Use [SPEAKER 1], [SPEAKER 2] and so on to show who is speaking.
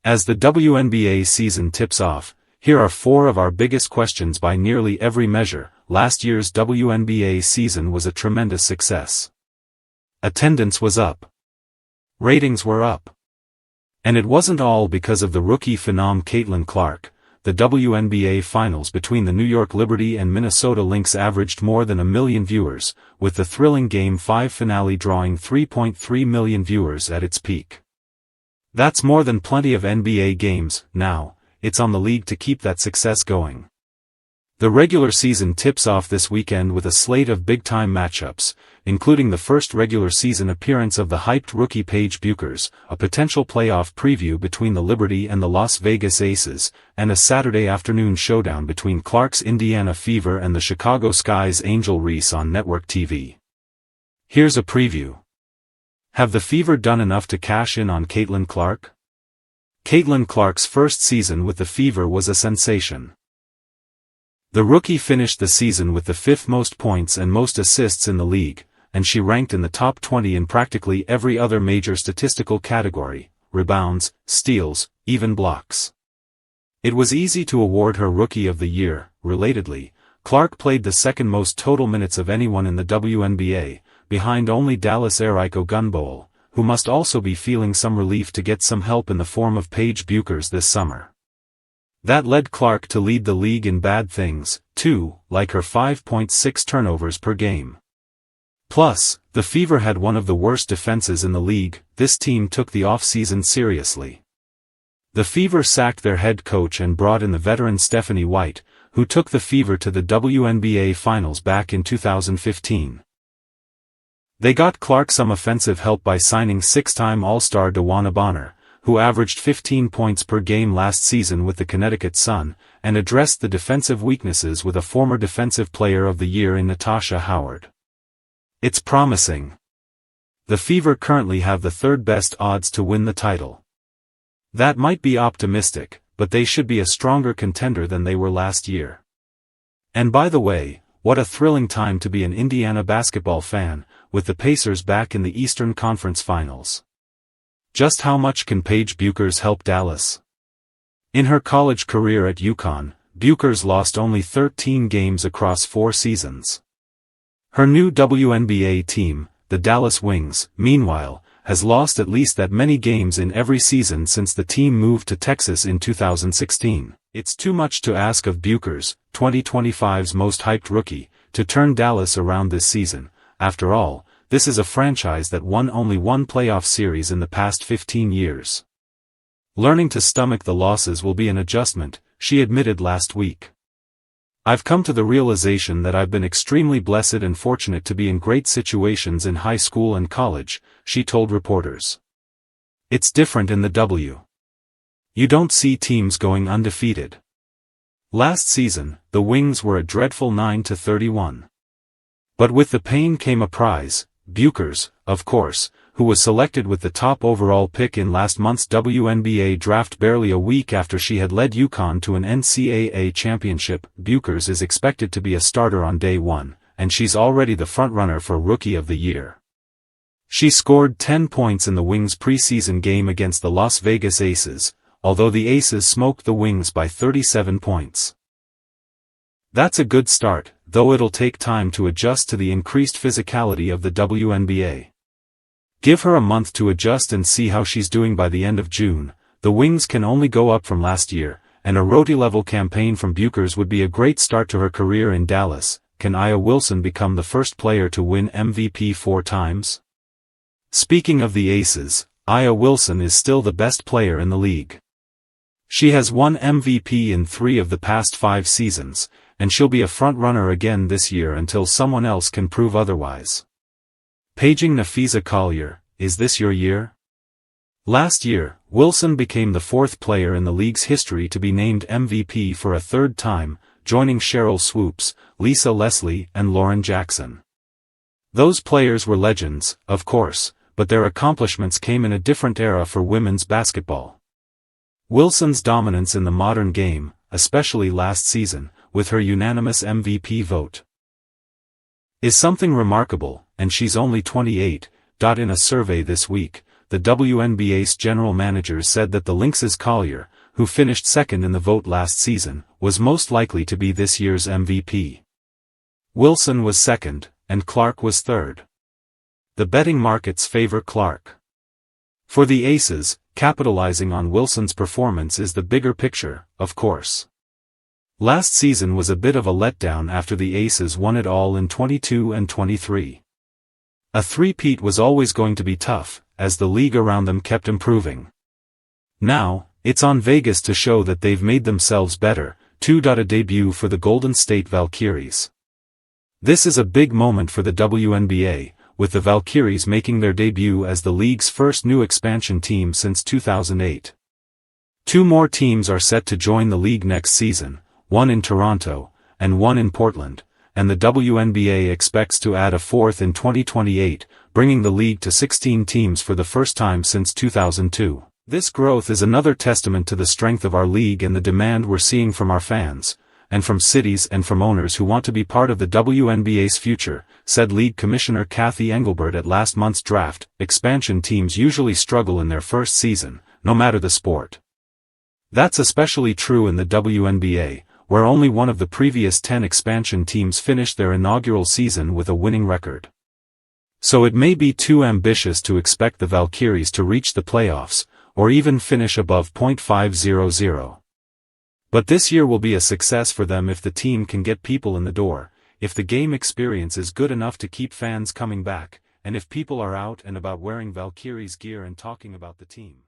[SPEAKER 1] As the WNBA season tips off, here are 4 of our biggest questions by nearly every measure. Last year's WNBA season was a tremendous success. Attendance was up. Ratings were up. And it wasn't all because of the rookie phenom Caitlin Clark. The WNBA finals between the New York Liberty and Minnesota Lynx averaged more than 1 million viewers, with the thrilling Game 5 finale drawing 3.3 million viewers at its peak. That's more than plenty of NBA games. Now, it's on the league to keep that success going. The regular season tips off this weekend with a slate of big-time matchups, including the first regular season appearance of the hyped rookie Paige Bueckers, a potential playoff preview between the Liberty and the Las Vegas Aces, and a Saturday afternoon showdown between Clark's Indiana Fever and the Chicago Sky's Angel Reese on network TV. Here's a preview. Have the Fever done enough to cash in on Caitlin Clark? Caitlin Clark's first season with the Fever was a sensation. The rookie finished the season with the 5th most points and most assists in the league, and she ranked in the top 20 in practically every other major statistical category: rebounds, steals, even blocks. It was easy to award her Rookie of the Year. Relatedly, Clark played the second most total minutes of anyone in the WNBA, behind only Dallas Airiko Gunbowl, who must also be feeling some relief to get some help in the form of Paige Bueckers this summer. That led Clark to lead the league in bad things, too, like her 5.6 turnovers per game. Plus, the Fever had one of the worst defenses in the league. This team took the offseason seriously. The Fever sacked their head coach and brought in the veteran Stephanie White, who took the Fever to the WNBA Finals back in 2015. They got Clark some offensive help by signing 6-time All-Star DeWanna Bonner, who averaged 15 points per game last season with the Connecticut Sun, and addressed the defensive weaknesses with a former Defensive Player of the Year in Natasha Howard. It's promising. The Fever currently have the 3rd best odds to win the title. That might be optimistic, but they should be a stronger contender than they were last year. And by the way, what a thrilling time to be an Indiana basketball fan, with the Pacers back in the Eastern Conference Finals. Just how much can Paige Bueckers help Dallas? In her college career at UConn, Bueckers lost only 13 games across 4 seasons. Her new WNBA team, the Dallas Wings, meanwhile, has lost at least that many games in every season since the team moved to Texas in 2016. It's too much to ask of Bueckers, 2025's most hyped rookie, to turn Dallas around this season. After all, this is a franchise that won only 1 playoff series in the past 15 years. Learning to stomach the losses will be an adjustment, she admitted last week. I've come to the realization that I've been extremely blessed and fortunate to be in great situations in high school and college, she told reporters. It's different in the W. You don't see teams going undefeated. Last season, the Wings were a dreadful 9-31. But with the pain came a prize. Bueckers, of course, who was selected with the top overall pick in last month's WNBA draft barely a week after she had led UConn to an NCAA championship. Bueckers is expected to be a starter on day 1, and she's already the frontrunner for Rookie of the Year. She scored 10 points in the Wings' preseason game against the Las Vegas Aces, although the Aces smoked the Wings by 37 points. That's a good start, though it'll take time to adjust to the increased physicality of the WNBA. Give her a month to adjust and see how she's doing by the end of June. The Wings can only go up from last year, and a rookie-level campaign from Bueckers would be a great start to her career in Dallas. Can Aya Wilson become the first player to win MVP 4 times? Speaking of the Aces, Aya Wilson is still the best player in the league. She has won MVP in 3 of the past 5 seasons, and she'll be a front-runner again this year until someone else can prove otherwise. Paging Nafisa Collier, is this your year? Last year, Wilson became the 4th player in the league's history to be named MVP for a 3rd time, joining Cheryl Swoops, Lisa Leslie, and Lauren Jackson. Those players were legends, of course, but their accomplishments came in a different era for women's basketball. Wilson's dominance in the modern game, especially last season, with her unanimous MVP vote, is something remarkable, and she's only 28. In a survey this week, the WNBA's general manager said that the Lynx's Collier, who finished second in the vote last season, was most likely to be this year's MVP. Wilson was second, and Clark was third. The betting markets favor Clark. For the Aces, capitalizing on Wilson's performance is the bigger picture, of course. Last season was a bit of a letdown after the Aces won it all in 22 and 23. A three-peat was always going to be tough, as the league around them kept improving. Now, it's on Vegas to show that they've made themselves better, too. A debut for the Golden State Valkyries. This is a big moment for the WNBA, with the Valkyries making their debut as the league's first new expansion team since 2008. Two more teams are set to join the league next season, one in Toronto, and one in Portland, and the WNBA expects to add a fourth in 2028, bringing the league to 16 teams for the first time since 2002. This growth is another testament to the strength of our league and the demand we're seeing from our fans, and from cities and from owners who want to be part of the WNBA's future, said League Commissioner Kathy Engelbert at last month's draft. Expansion teams usually struggle in their first season, no matter the sport. That's especially true in the WNBA, where only one of the previous 10 expansion teams finished their inaugural season with a winning record. So it may be too ambitious to expect the Valkyries to reach the playoffs, or even finish above .500. But this year will be a success for them if the team can get people in the door, if the game experience is good enough to keep fans coming back, and if people are out and about wearing Valkyries gear and talking about the team.